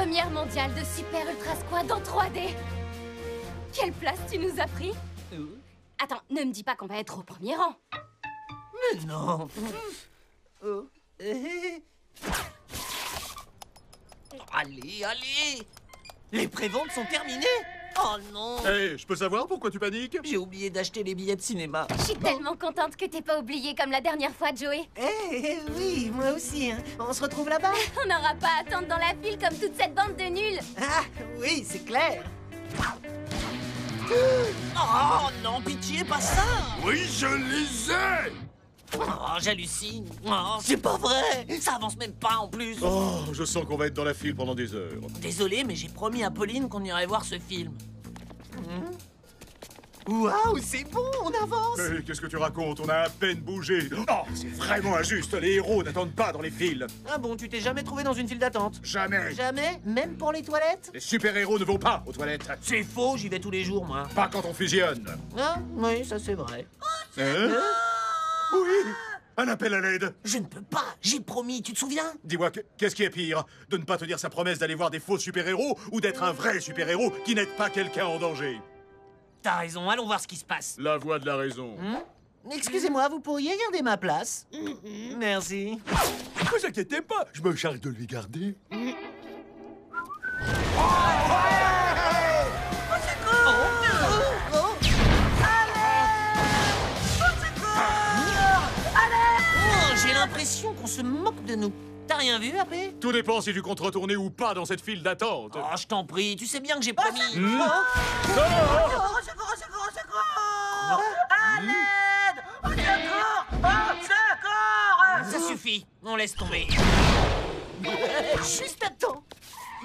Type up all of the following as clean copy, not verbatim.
Première mondiale de Super Ultra Squad en 3D. Quelle place tu nous as pris? Attends, ne me dis pas qu'on va être au premier rang. Mais non. Allez, allez. Les préventes sont terminées. Oh non. Hé, je peux savoir pourquoi tu paniques? J'ai oublié d'acheter les billets de cinéma. Je suis tellement contente que t'aies pas oublié comme la dernière fois, Joey. Oui, moi aussi. Hein. On se retrouve là-bas? On n'aura pas à attendre dans la file comme toute cette bande de nuls. Ah, oui, c'est clair. Oh non, pitié, pas ça. Oui, je les ai! Oh, j'hallucine. Oh, c'est pas vrai. Ça avance même pas en plus. Oh, je sens qu'on va être dans la file pendant des heures. Désolé, mais j'ai promis à Pauline qu'on irait voir ce film. Waouh, c'est bon, on avance. Mais qu'est-ce que tu racontes? On a à peine bougé. Oh, c'est vraiment injuste. Les héros n'attendent pas dans les files. Ah bon, tu t'es jamais trouvé dans une file d'attente? Jamais. Jamais? Même pour les toilettes? Les super-héros ne vont pas aux toilettes. C'est faux, j'y vais tous les jours, moi. Pas quand on fusionne. Ah, oui, ça c'est vrai. Hein? Oui. Un appel à l'aide. Je ne peux pas, j'ai promis, tu te souviens? Dis-moi, qu'est-ce qui est pire? De ne pas tenir sa promesse d'aller voir des faux super-héros ou d'être un vrai super-héros qui n'aide pas quelqu'un en danger? T'as raison, allons voir ce qui se passe. La voix de la raison. Excusez-moi, vous pourriez garder ma place? Merci. Ne vous inquiétez pas, je me charge de lui garder. Oh, j'ai l'impression qu'on se moque de nous. T'as rien vu, AP? Tout dépend si tu comptes retourner ou pas dans cette file d'attente. Oh, je t'en prie, tu sais bien que j'ai promis. Ça suffit, on laisse tomber. Juste à temps.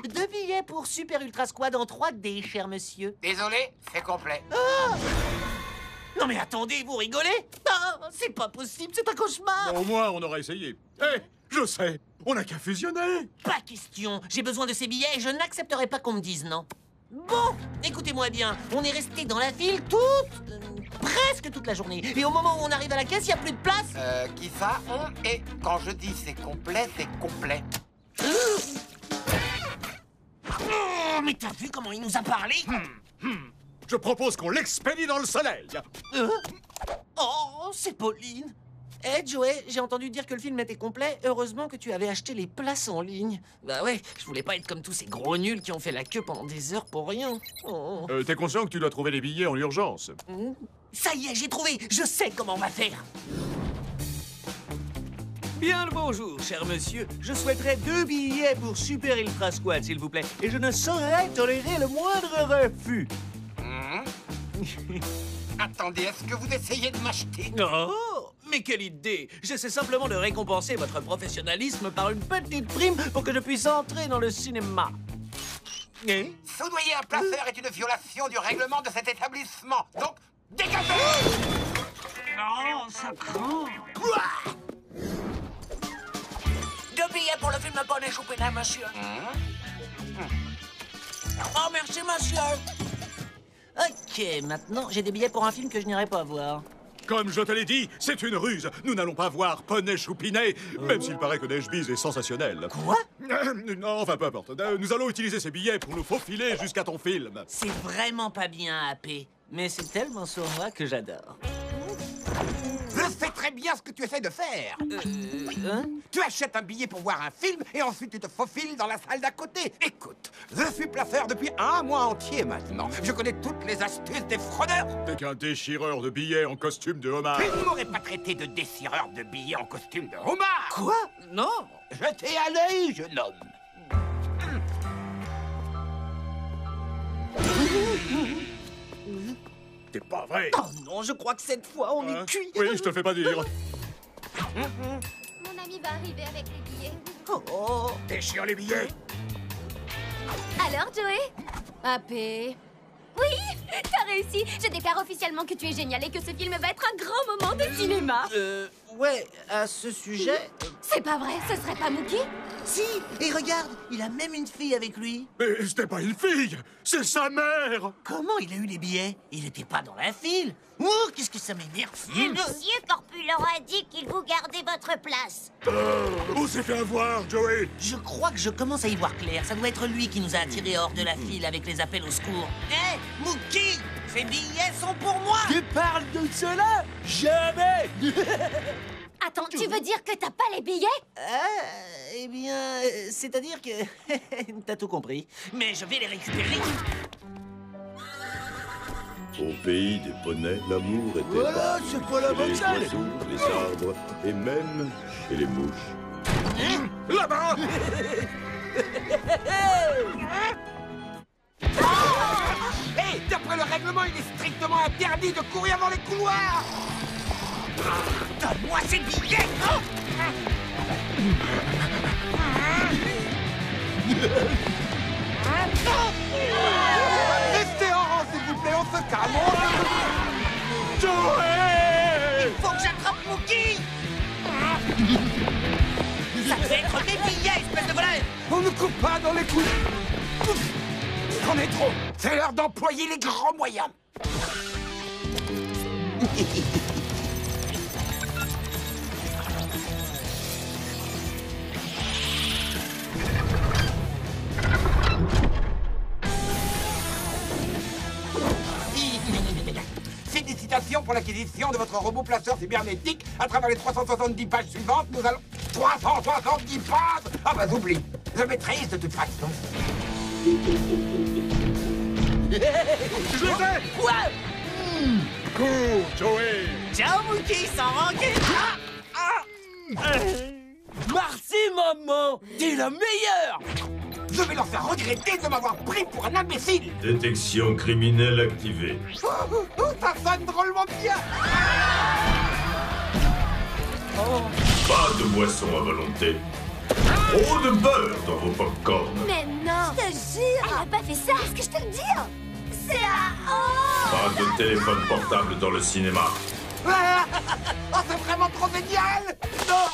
2 billets pour Super Ultra Squad en 3D, cher monsieur. Désolé, c'est complet. Non mais attendez, vous rigolez? Ah, c'est pas possible, c'est un cauchemar. Au moins, on aura essayé. Hé, je sais, on n'a qu'à fusionner. Pas question, j'ai besoin de ces billets et je n'accepterai pas qu'on me dise non. Bon, écoutez-moi bien, on est resté dans la file presque toute la journée. Et au moment où on arrive à la caisse, il n'y a plus de place. Qui ça? On et quand je dis c'est complet, c'est complet. Oh, mais t'as vu comment il nous a parlé? Je propose qu'on l'expédie dans le soleil. Oh, c'est Pauline. Eh, Joey, j'ai entendu dire que le film était complet. Heureusement que tu avais acheté les places en ligne. Bah ouais, je voulais pas être comme tous ces gros nuls qui ont fait la queue pendant des heures pour rien. Oh. T'es conscient que tu dois trouver les billets en urgence? Ça y est, j'ai trouvé. Je sais comment on va faire. Bien le bonjour, cher monsieur. Je souhaiterais 2 billets pour Super Ultra Squad, s'il vous plaît. Et je ne saurais tolérer le moindre refus. Attendez, est-ce que vous essayez de m'acheter? Oh, mais quelle idée! J'essaie simplement de récompenser votre professionnalisme par une petite prime pour que je puisse entrer dans le cinéma. Et Soudoyer un placeur est une violation du règlement de cet établissement. Donc, dégagez! non, ça craint. 2 billets pour le film Bonnet Choupinet, monsieur. Oh, merci, monsieur. Ok, maintenant, j'ai des billets pour un film que je n'irai pas voir. Comme je te l'ai dit, c'est une ruse. Nous n'allons pas voir Poney Choupinet, même s'il paraît que Neige Bise est sensationnel. Quoi? Non, enfin, peu importe. Nous allons utiliser ces billets pour nous faufiler jusqu'à ton film. C'est vraiment pas bien, AP. Mais c'est tellement sur moi que j'adore. Je sais très bien ce que tu essaies de faire. Tu achètes un billet pour voir un film et ensuite tu te faufiles dans la salle d'à côté. Écoute, je suis placeur depuis 1 mois entier maintenant. Je connais toutes les astuces des fraudeurs. T'es qu'un déchireur de billets en costume de homard. Tu ne m'aurais pas traité de déchireur de billets en costume de homard. Quoi? Non. Jetez à l'œil, jeune homme. C'est pas vrai. Oh non, je crois que cette fois, on Hein? est cuit. Oui, je te le fais pas dire. Mon ami va arriver avec les billets. Oh. Déchire les billets. Alors, Joey? AP? Oui, t'as réussi. Je déclare officiellement que tu es génial et que ce film va être un grand moment de cinéma. Ouais, à ce sujet... C'est pas vrai, ce serait pas Mookie? Si, et regarde, il a même une fille avec lui. Mais c'était pas une fille, c'est sa mère. Comment il a eu les billets? Il était pas dans la file. Oh, qu'est-ce que ça m'énerve. Monsieur Corpulent a dit qu'il vous gardait votre place. On s'est fait avoir, Joey. Je crois que je commence à y voir clair. Ça doit être lui qui nous a attirés hors de la file avec les appels au secours. Hé, Mookie, ces billets sont pour moi. Tu parles de cela? Jamais. Attends, tu veux dire que t'as pas les billets? Eh bien, c'est-à-dire que... T'as tout compris. Mais je vais les récupérer. Au pays des poneys, l'amour était Voilà, là. c'est pas la Chez bonne les salle. oiseaux, les arbres et même chez les mouches. Là-bas. Hé, d'après le règlement, il est strictement interdit de courir dans les couloirs. Donne-moi ces billets. Restez en rang, s'il vous plaît, on se calme. Joey. Faut que j'attrape Mookie. Ça devait être mes billets, espèce de voleur. On ne coupe pas dans les coups. C'en est trop. C'est l'heure d'employer les grands moyens. Félicitations pour l'acquisition de votre robot placeur cybernétique. À travers les 370 pages suivantes, nous allons... 370 pages. Ah bah j'oublie. Je maîtrise de toute façon. Je les ai. Quoi? Cours, Joey. Ciao, Mookie, sans rancune. Merci, maman. T'es la meilleure. Je vais leur faire regretter de m'avoir pris pour un imbécile. Détection criminelle activée. Ça sonne drôlement bien. Pas de boisson à volonté. Trop de beurre dans vos pop-corn. Mais non! Je te jure! Elle a pas fait ça! Qu'est-ce que je te le dis? C'est à... Oh! Pas de téléphone portable dans le cinéma. Oh, c'est vraiment trop génial. Non.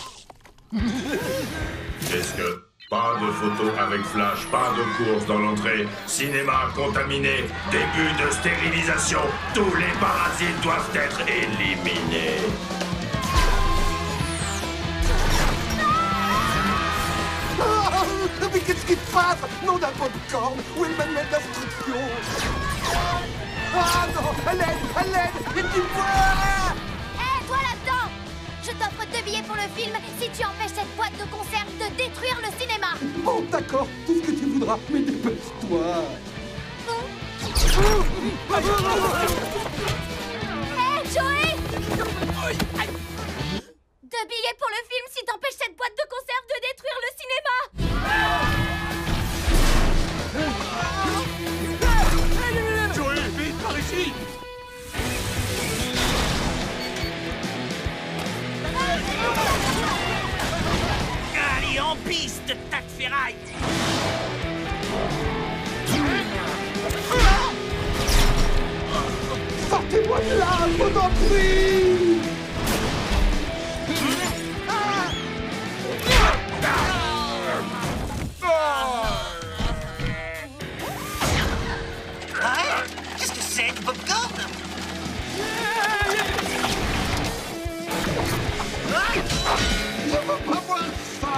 Qu'est-ce que... Pas de photos avec flash, pas de course dans l'entrée. Cinéma contaminé, début de stérilisation. Tous les parasites doivent être éliminés. Mais qu'est-ce qui se passe? Nom d'un popcorn. Où est le manuel d'instruction? Ah non! À l'aide! À l'aide! Et tu vois! Hé, toi là-dedans! Je t'offre 2 billets pour le film si tu empêches cette boîte de conserve de détruire le cinéma. Bon, d'accord, tout ce que tu voudras, mais dépêche-toi. Hé, Joey! 2 billets pour le film si t'empêches cette boîte de conserve de détruire le cinéma. Joey, vite, par ici. Allez, en piste, tas de ferraille. Sortez-moi de là, je vous en prie! Qu'est-ce que c'est, du popcorn? Je veux pas voir ça!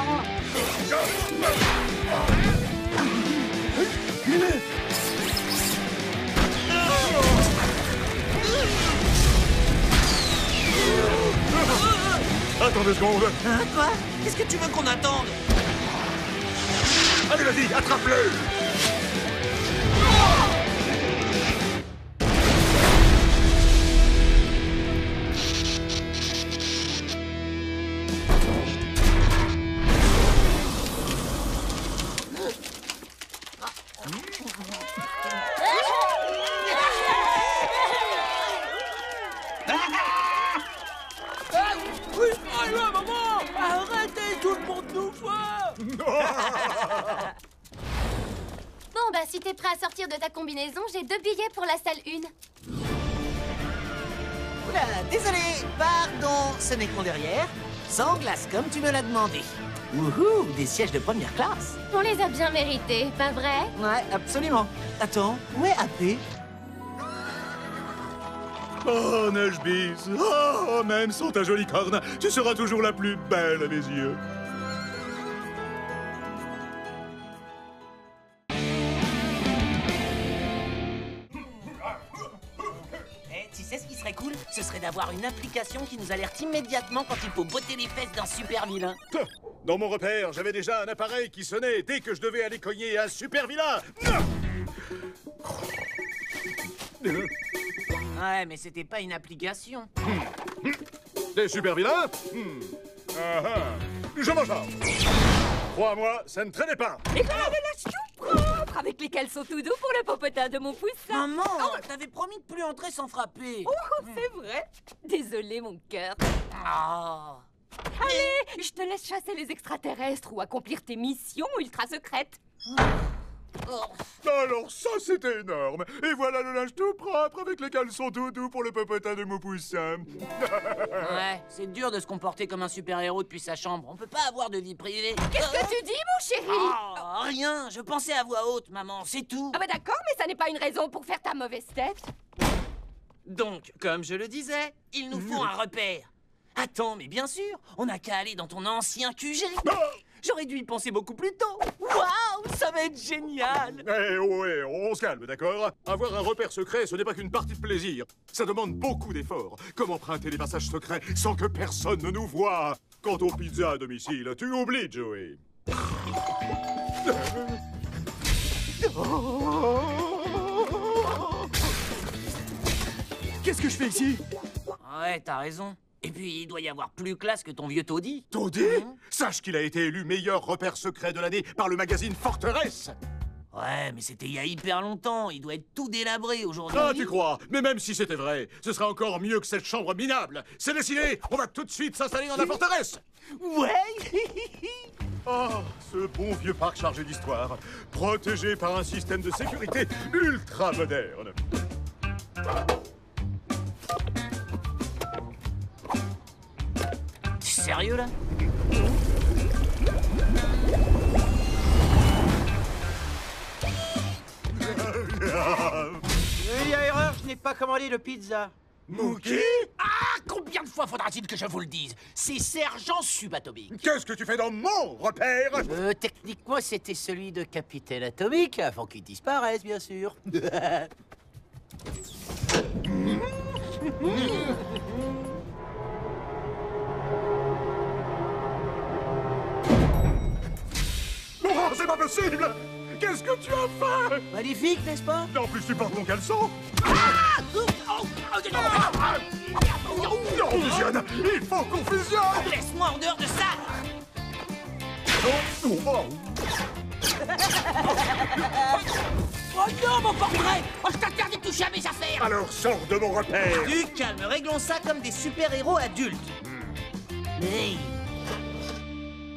Attends 2 secondes. Hein, quoi? Qu'est-ce que tu veux qu'on attende? Allez, vas-y, attrape-le. Oui, maman. Arrêtez, tout le monde nous voit. Bon, bah, si t'es prêt à sortir de ta combinaison, j'ai 2 billets pour la salle 1. Oula, désolé, pardon, ce n'est que mon derrière. Sans glace, comme tu me l'as demandé. Wouhou, des sièges de première classe. On les a bien mérités, pas vrai? Ouais, absolument. Attends, où est AP? Oh, Neige-Bise, oh, même sans ta jolie corne, tu seras toujours la plus belle à mes yeux. Tu sais ce qui serait cool? Ce serait d'avoir une application qui nous alerte immédiatement quand il faut botter les fesses d'un super vilain. Dans mon repère, j'avais déjà un appareil qui sonnait dès que je devais aller cogner un super vilain. Ouais, mais c'était pas une application. Des super vilains? Je m'en charge. Crois-moi, ça ne traînait pas. Et voilà de la tout propre avec les caleçons tout doux pour le popotin de mon poussin. Maman, t'avais promis de plus entrer sans frapper. Oh, c'est vrai. Désolé, mon cœur. Ah. Allez, je te laisse chasser les extraterrestres ou accomplir tes missions ultra secrètes. Alors ça, c'était énorme. Et voilà le linge tout propre avec les caleçons tout doux pour le popotin de mon poussin. Ouais, c'est dur de se comporter comme un super-héros depuis sa chambre. On peut pas avoir de vie privée. Qu'est-ce que tu dis, mon chéri? Oh, rien, je pensais à voix haute, maman, c'est tout. Ah bah d'accord, mais ça n'est pas une raison pour faire ta mauvaise tête. Donc, comme je le disais, il nous faut un repère. Attends, mais bien sûr, on n'a qu'à aller dans ton ancien QG. J'aurais dû y penser beaucoup plus tôt. Waouh, ça va être génial. Eh ouais, on se calme, d'accord? Avoir un repère secret, ce n'est pas qu'une partie de plaisir. Ça demande beaucoup d'efforts. Comme emprunter les passages secrets sans que personne ne nous voie? Quant aux pizzas à domicile, tu oublies, Joey. Qu'est-ce que je fais ici? Ouais, t'as raison. Et puis, il doit y avoir plus classe que ton vieux taudis. Taudis? Sache qu'il a été élu meilleur repère secret de l'année par le magazine Forteresse. Ouais, mais c'était il y a hyper longtemps. Il doit être tout délabré aujourd'hui. Ah, tu crois? Mais même si c'était vrai, ce serait encore mieux que cette chambre minable. C'est décidé, on va tout de suite s'installer dans la forteresse. Ouais. Oh, ce bon vieux parc chargé d'histoire, protégé par un système de sécurité ultra moderne. T'es sérieux, là? Il y a erreur, je n'ai pas commandé de pizza. Mookie? Ah, combien de fois faudra-t-il que je vous le dise? C'est Sergent Subatomique. Qu'est-ce que tu fais dans mon repère? Techniquement, c'était celui de Capitaine Atomique, avant qu'il disparaisse, bien sûr. Oh, c'est pas possible! Qu'est-ce que tu as fait? Magnifique, n'est-ce pas? En plus, tu portes mon caleçon? Non, on fusionne! Il faut qu'on fusionne! Laisse-moi en dehors de ça! Oh non, mon portrait! Oh, je t'interdis de toucher à mes affaires! Alors sors de mon repère! Du calme, réglons ça comme des super-héros adultes. Hey.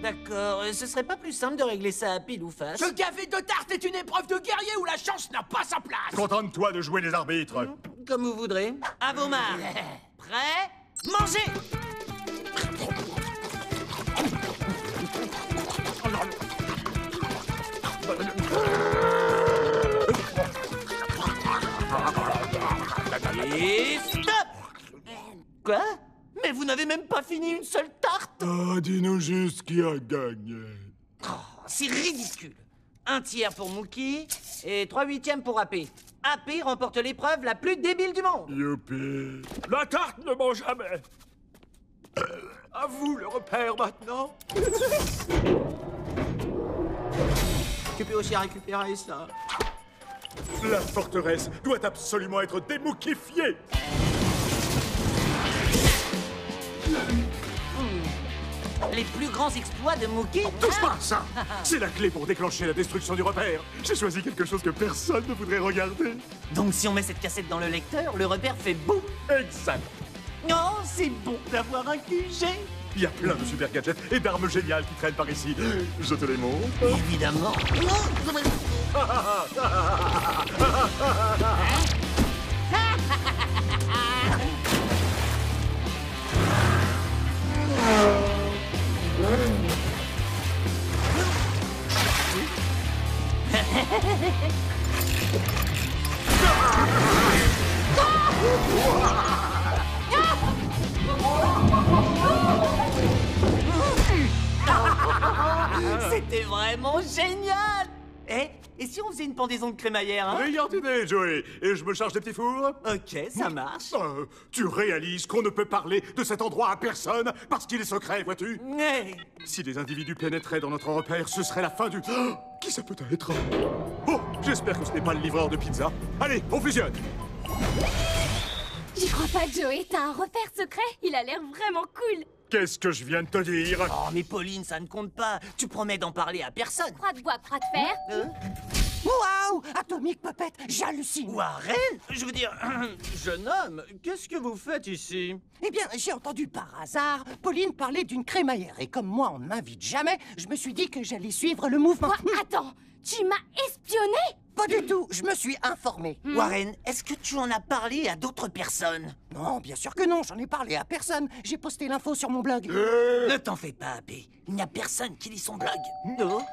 D'accord, ce serait pas plus simple de régler ça à pile ou face? Ce café de tarte est une épreuve de guerrier où la chance n'a pas sa place. Contente-toi de jouer les arbitres. Comme vous voudrez. À vos marques. Prêt? Mangez! Et stop! Quoi? Mais vous n'avez même pas fini une seule tarte? Ah, dis-nous juste qui a gagné. Oh, c'est ridicule. 1/3 pour Mookie et 3/8 pour AP. AP remporte l'épreuve la plus débile du monde. Youpi. La tarte ne ment jamais. À vous le repère maintenant. Tu peux aussi récupérer ça. La forteresse doit absolument être démoukifiée. Les plus grands exploits de Mookie? Touche pas à ça! C'est la clé pour déclencher la destruction du repère. J'ai choisi quelque chose que personne ne voudrait regarder. Donc si on met cette cassette dans le lecteur, le repère fait boum. Exact. Oh, c'est bon d'avoir un QG. Il y a plein de super gadgets et d'armes géniales qui traînent par ici. Je te les montre. Évidemment. Ah. vraiment génial. Et si on faisait une pendaison de crémaillère, hein? Brillante idée, Joey. Et je me charge des petits fours? Ok, ça marche. Tu réalises qu'on ne peut parler de cet endroit à personne parce qu'il est secret, vois-tu? Ouais. Si des individus pénétraient dans notre repère, ce serait la fin du... Oh, qui ça peut être? Oh, j'espère que ce n'est pas le livreur de pizza. Allez, on fusionne. J'y crois pas, Joey. T'as un repère secret? Il a l'air vraiment cool. Qu'est-ce que je viens de te dire? Oh, mais Pauline, ça ne compte pas. Tu promets d'en parler à personne. Croix de bois, croix de fer. Waouh! Atomic Puppet, j'hallucine! Warren? Je veux dire, jeune homme, qu'est-ce que vous faites ici? Eh bien, j'ai entendu par hasard Pauline parler d'une crémaillère. Et comme moi, on ne m'invite jamais, je me suis dit que j'allais suivre le mouvement. Quoi? Attends, tu m'as espionné? Pas du tout, je me suis informé. Warren, est-ce que tu en as parlé à d'autres personnes? Non, bien sûr que non, j'en ai parlé à personne. J'ai posté l'info sur mon blog. Ne t'en fais pas, Abbé. Il n'y a personne qui lit son blog. Non.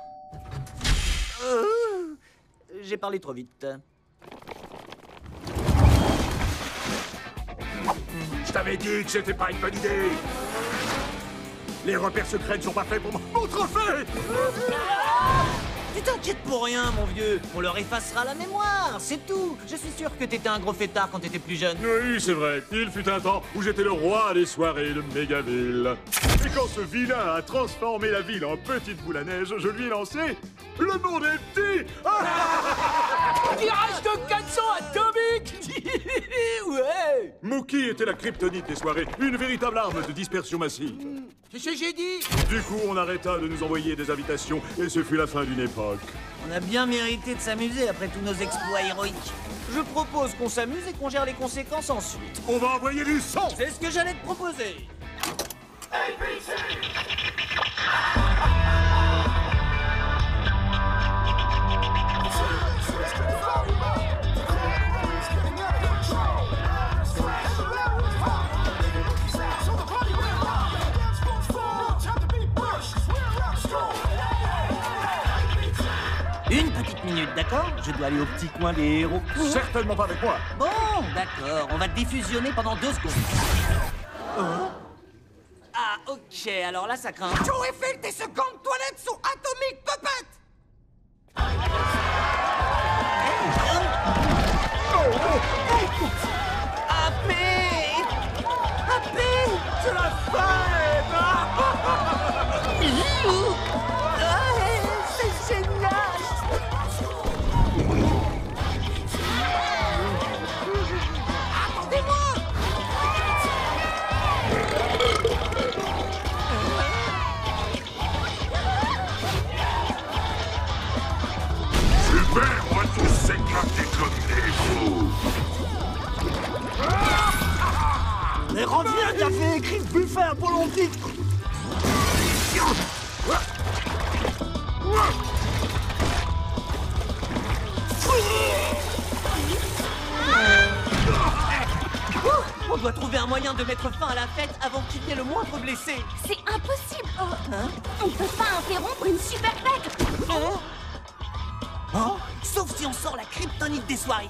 J'ai parlé trop vite. Je t'avais dit que c'était pas une bonne idée. Les repères secrets ne sont pas faits pour mon trophée. Tu t'inquiètes pour rien, mon vieux. On leur effacera la mémoire, c'est tout. Je suis sûr que t'étais un gros fêtard quand t'étais plus jeune. Oui, c'est vrai. Il fut un temps où j'étais le roi des soirées de Mégaville. Et quand ce vilain a transformé la ville en petite boule à neige, je lui ai lancé... Le monde est petit. Tirage de 400 atomique. Ouais. Mookie était la kryptonite des soirées, une véritable arme de dispersion massive. C'est ce que j'ai dit. Du coup, on arrêta de nous envoyer des invitations et ce fut la fin d'une époque. On a bien mérité de s'amuser après tous nos exploits héroïques. Je propose qu'on s'amuse et qu'on gère les conséquences ensuite. On va envoyer du sang. C'est ce que j'allais te proposer. Une petite minute, d'accord? Je dois aller au petit coin des héros. Certainement pas avec moi. Bon, d'accord, on va défusionner pendant 2 secondes. Ah, ok, alors là, ça craint. Joey Field, tes secondes toilettes sont Atomic Puppet! C'est la fête. C'est génial! Super, on va tous s'éclater comme des fous. Mais reviens, t'avais écrit buffet Apollontique. On doit trouver un moyen de mettre fin à la fête avant qu'il y ait le moindre blessé. C'est impossible. On peut pas interrompre une super fête. Sauf si on sort la kryptonite des soirées.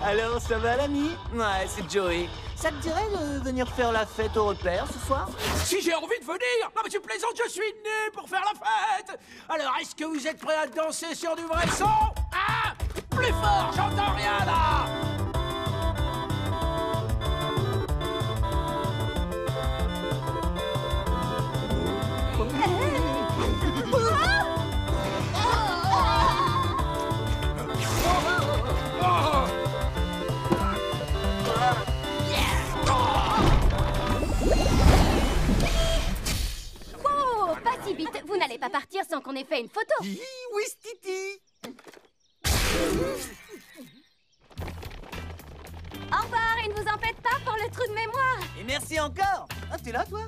Alors, ça va l'ami? Ouais, c'est Joey. Ça te dirait de venir faire la fête au repère ce soir? Si j'ai envie de venir. Non mais tu plaisantes, je suis né pour faire la fête. Alors est-ce que vous êtes prêts à danser sur du vrai son? Ah, plus fort, j'entends rien là. Wow, pas si vite. Vous n'allez pas partir sans qu'on ait fait une photo. Oui, Titi. Au revoir et ne vous en faites pas pour le trou de mémoire. Et merci encore. Ah, t'es là, toi?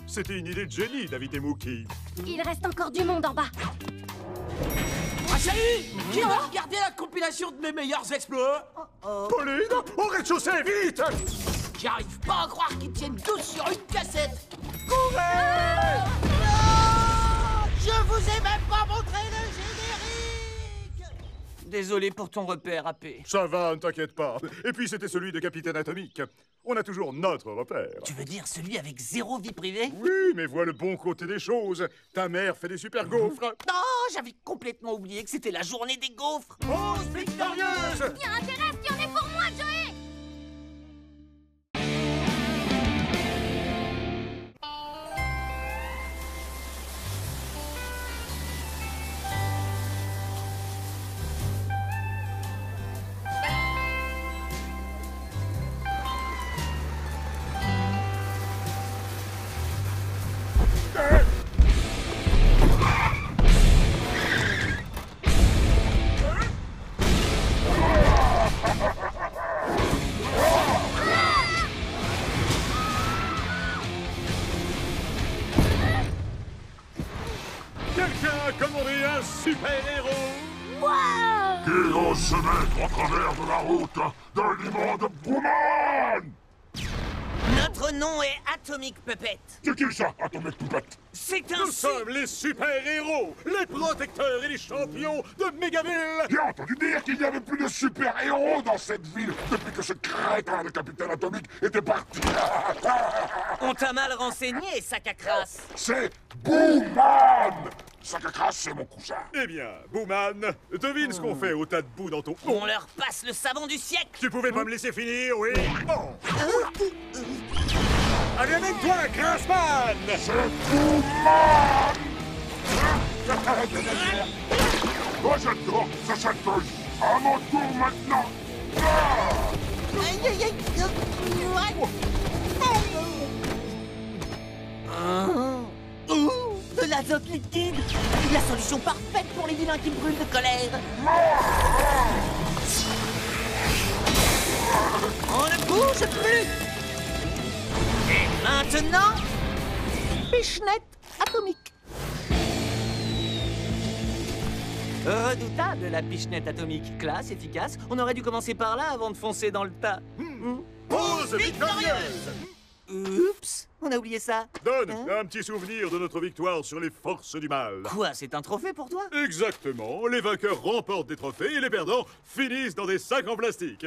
C'était une idée de génie d'inviter Mookie. Il reste encore du monde en bas. Ah salut. Qui va regarder la compilation de mes meilleurs exploits? Pauline, au rez-de-chaussée, vite! J'arrive pas à croire qu'ils tiennent tous sur une cassette. Je vous ai même pas montré le générique! Désolé pour ton repère, AP. Ça va, ne t'inquiète pas. Et puis c'était celui de Capitaine Atomique. On a toujours notre repère. Tu veux dire celui avec 0 vie privée? Oui, mais vois le bon côté des choses. Ta mère fait des super gaufres. Non, j'avais complètement oublié que c'était la journée des gaufres. Pause victorieuse! Tiens, intéresse, tu en es pour moi, Joey! Quelqu'un a commandé un super-héros? Wow! Qui ose se mettre en travers de la route d'un immonde Booman? Notre nom est Atomic Puppet. C'est qui ça, Atomic Puppet? C'est un Nous sommes les super-héros, les protecteurs et les champions de Mégaville. J'ai entendu dire qu'il n'y avait plus de super-héros dans cette ville depuis que ce crétin de Capitaine Atomique était parti. On t'a mal renseigné, sac à crasse. C'est Booman! Sac à crasse, c'est mon cousin. Eh bien, Booman, devine ce qu'on fait au tas de boue dans ton... On leur passe le savon du siècle. Tu pouvais pas me laisser finir, oui? Bon. Allez avec toi, Grassman! C'est Booman! Moi j'adore ce chatouille. À mon tour maintenant. Aïe, aïe, aïe. De l'azote liquide. La solution parfaite pour les vilains qui brûlent de colère. On ne bouge plus. Et maintenant, pichenette atomique. Redoutable, la pichenette atomique. Classe, efficace. On aurait dû commencer par là avant de foncer dans le tas. Pause victorieuse! Oups, on a oublié ça. Donne Hein? un petit souvenir de notre victoire sur les forces du mal. Quoi, c'est un trophée pour toi? Exactement. Les vainqueurs remportent des trophées et les perdants finissent dans des sacs en plastique.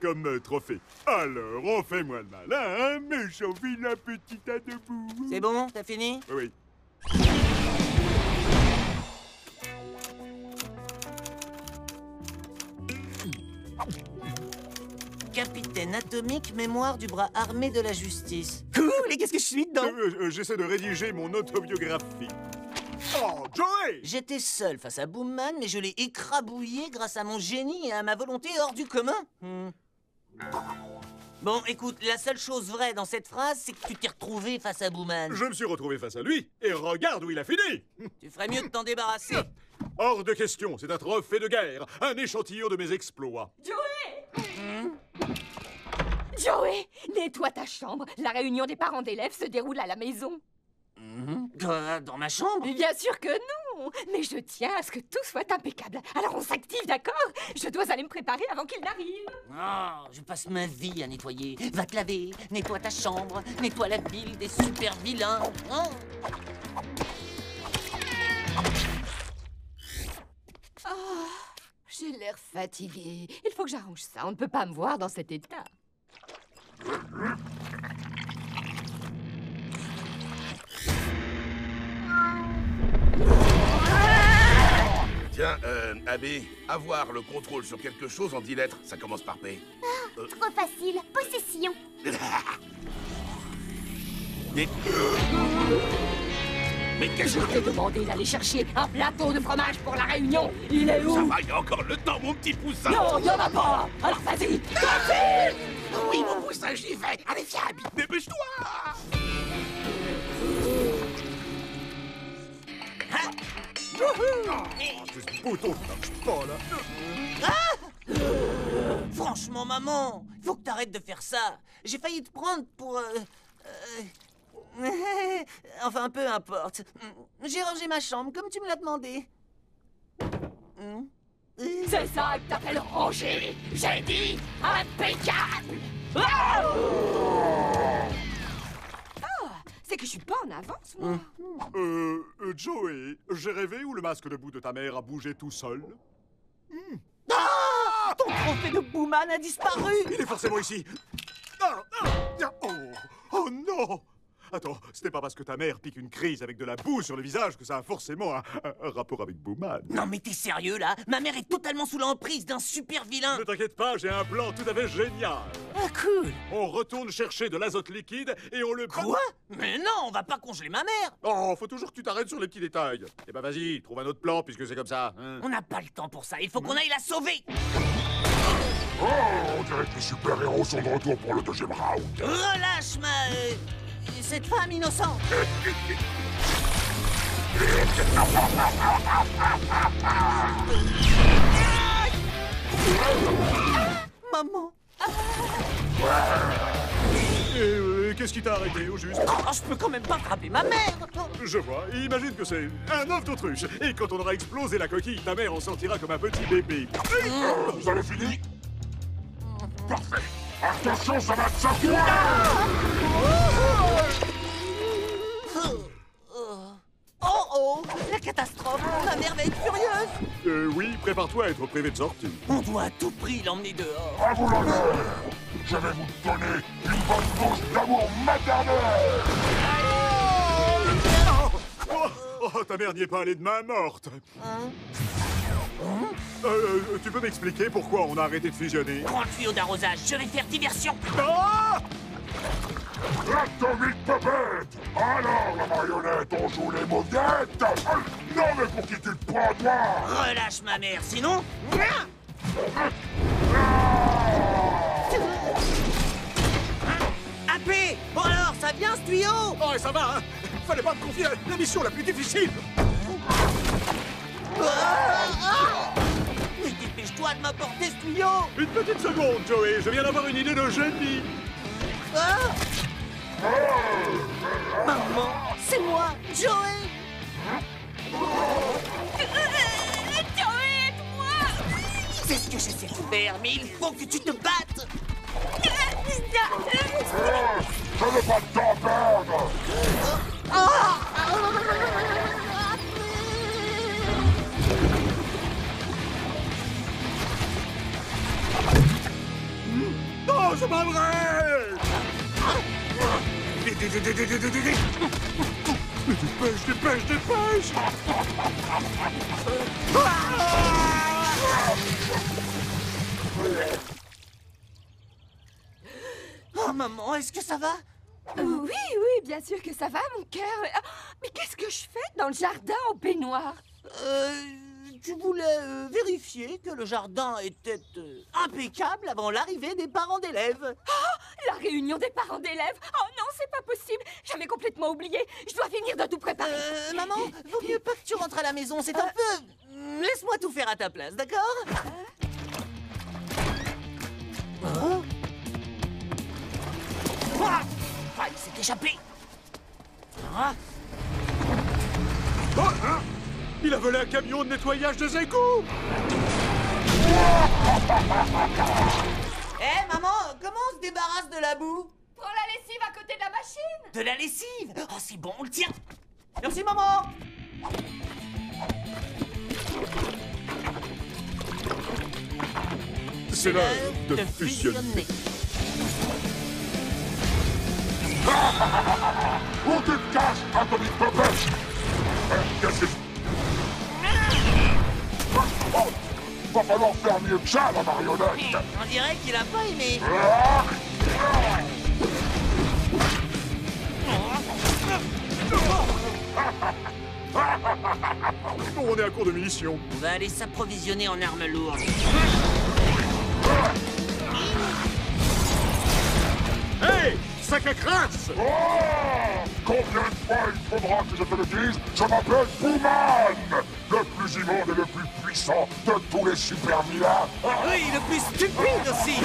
Comme trophée. Alors, on fait moins de malin, hein, méchant vilain petit tas de boue. C'est bon, t'as fini? Oui. Capitaine Atomique, mémoire du bras armé de la justice. Cool, et qu'est-ce que je suis dedans? J'essaie de rédiger mon autobiographie. Oh, Joey! J'étais seul face à Boomman, mais je l'ai écrabouillé grâce à mon génie et à ma volonté hors du commun. Bon, écoute, la seule chose vraie dans cette phrase, c'est que tu t'es retrouvé face à Boomman. Je me suis retrouvé face à lui, et regarde où il a fini! Tu ferais mieux de t'en débarrasser. Hors de question, c'est un trophée de guerre, un échantillon de mes exploits. Joey, nettoie ta chambre. La réunion des parents d'élèves se déroule à la maison. Dans ma chambre? Bien sûr que non. Mais je tiens à ce que tout soit impeccable. Alors on s'active, d'accord? Je dois aller me préparer avant qu'il n'arrive. Oh, je passe ma vie à nettoyer. Va te laver, nettoie ta chambre, nettoie la ville des super vilains. Oh. J'ai l'air fatiguée. Il faut que j'arrange ça. On ne peut pas me voir dans cet état. Tiens, Abby, avoir le contrôle sur quelque chose en 10 lettres, ça commence par P. Trop facile. Possession. Mais qu'est-ce Je t'ai demandé d'aller chercher un plateau de fromage pour la réunion. Il est où? Ça va, il y a encore le temps, mon petit poussin. Non, il n'y en a pas. Alors vas-y, vite. Oui, mon poussin, j'y vais. Allez, viens, Abby, dépêche-toi. Ce bouton qui marche pas, là. Franchement, maman, faut que t'arrêtes de faire ça. J'ai failli te prendre pour... Enfin, peu importe. J'ai rangé ma chambre comme tu me l'as demandé. C'est ça que t'appelles ranger. J'ai dit impeccable. C'est que je suis pas en avance, moi. Joey, j'ai rêvé où le masque de boue de ta mère a bougé tout seul? Ah! Ton trophée de Booman a disparu! Il est forcément ici. Oh non! Attends, ce n'est pas parce que ta mère pique une crise avec de la boue sur le visage que ça a forcément un rapport avec Booman. Non mais t'es sérieux là? Ma mère est totalement sous l'emprise d'un super vilain! Ne t'inquiète pas, j'ai un plan tout à fait génial. Ah cool! On retourne chercher de l'azote liquide et on le... Quoi? Mais non, on va pas congeler ma mère! Oh, faut toujours que tu t'arrêtes sur les petits détails. Eh ben vas-y, trouve un autre plan puisque c'est comme ça. Hein. On n'a pas le temps pour ça, il faut qu'on aille la sauver! Oh, on dirait que les super-héros sont de retour pour le deuxième round. Relâche cette femme innocente! Maman! Qu'est-ce qui t'a arrêté au juste? Oh, je peux quand même pas frapper ma mère! Je vois, imagine que c'est un œuf d'autruche. Et quand on aura explosé la coquille, ta mère en sortira comme un petit bébé. Vous avez fini? Parfait. Attention, ça va te secouer! Oh, la catastrophe! Ma mère va être furieuse! Oui, prépare-toi à être privé de sortie. On doit à tout prix l'emmener dehors. À vous l'honneur! Je vais vous donner une bonne dose d'amour maternel! Oh, ta mère n'y est pas allée de main morte. Tu peux m'expliquer pourquoi on a arrêté de fusionner? Prends le tuyau d'arrosage, je vais faire diversion! Ah! Atomic Puppet! Alors, la marionnette, on joue les mauviettes? Non, mais pour qui tu te prends, toi? Relâche ma mère, sinon... AP! Bon alors, ça vient ce tuyau? Oh, et ça va, hein? Fallait pas me confier la mission la plus difficile. Mais dépêche-toi de m'apporter ce tuyau! Une petite seconde, Joey, je viens d'avoir une idée de génie. Maman, c'est moi, Joey! Joey, aide-moi! C'est ce que j'essaie de faire, mais il faut que tu te battes! Je n'ai pas de temps à perdre! Non, c'est pas vrai! Dépêche! Oh maman, est-ce que ça va? Oui, bien sûr que ça va, mon cœur. Mais qu'est-ce que je fais dans le jardin en baignoire? Tu voulais vérifier que le jardin était impeccable avant l'arrivée des parents d'élèves. Oh, la réunion des parents d'élèves? Oh non, c'est pas possible. J'avais complètement oublié. Je dois finir de tout préparer. Maman, vaut mieux pas que tu rentres à la maison, c'est un peu... Laisse-moi tout faire à ta place, d'accord? Ah, il s'est échappé. Il a volé un camion de nettoyage de égouts. Maman, comment on se débarrasse de la boue? Prends la lessive à côté de la machine. De la lessive? Oh, c'est bon, on le tient. Merci, maman. C'est l'heure de fusionner. Où tu te caches, Atomic Puppet? Qu'est-ce que... Oh, va falloir faire mieux que ça, la marionnette! On dirait qu'il a pas aimé. On est à court de munitions. On va aller s'approvisionner en armes lourdes. Hey, sac à crasse! Oh, combien de fois il faudra que je te le dise? Je m'appelle Booman, le plus immonde et le plus puissant de tous les super vilains. Oui, le plus stupide aussi.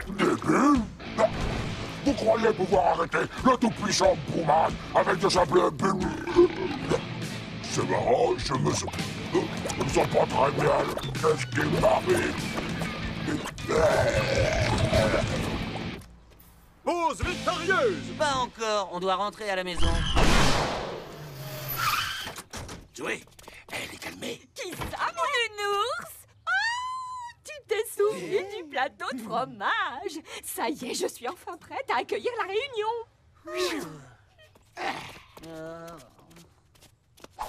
Début? Vous croyez pouvoir arrêter le tout-puissant Booman avec de simples bulles? C'est marrant, je me sens pas très bien. Qu'est-ce qui m'arrive? Pause victorieuse! Pas encore, on doit rentrer à la maison. Joey, les calmes jamais. Qui ça, mon nounours? Oh, tu t'es souvenu du plateau de fromage. Ça y est, je suis enfin prête à accueillir la réunion.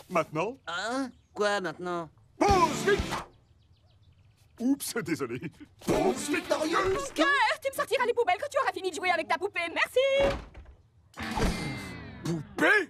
Maintenant, Hein? Quoi maintenant? pause vite. Oups, désolé. Pause victorieuse. Claire, tu me sortiras les poubelles quand tu auras fini de jouer avec ta poupée, merci. Poupée?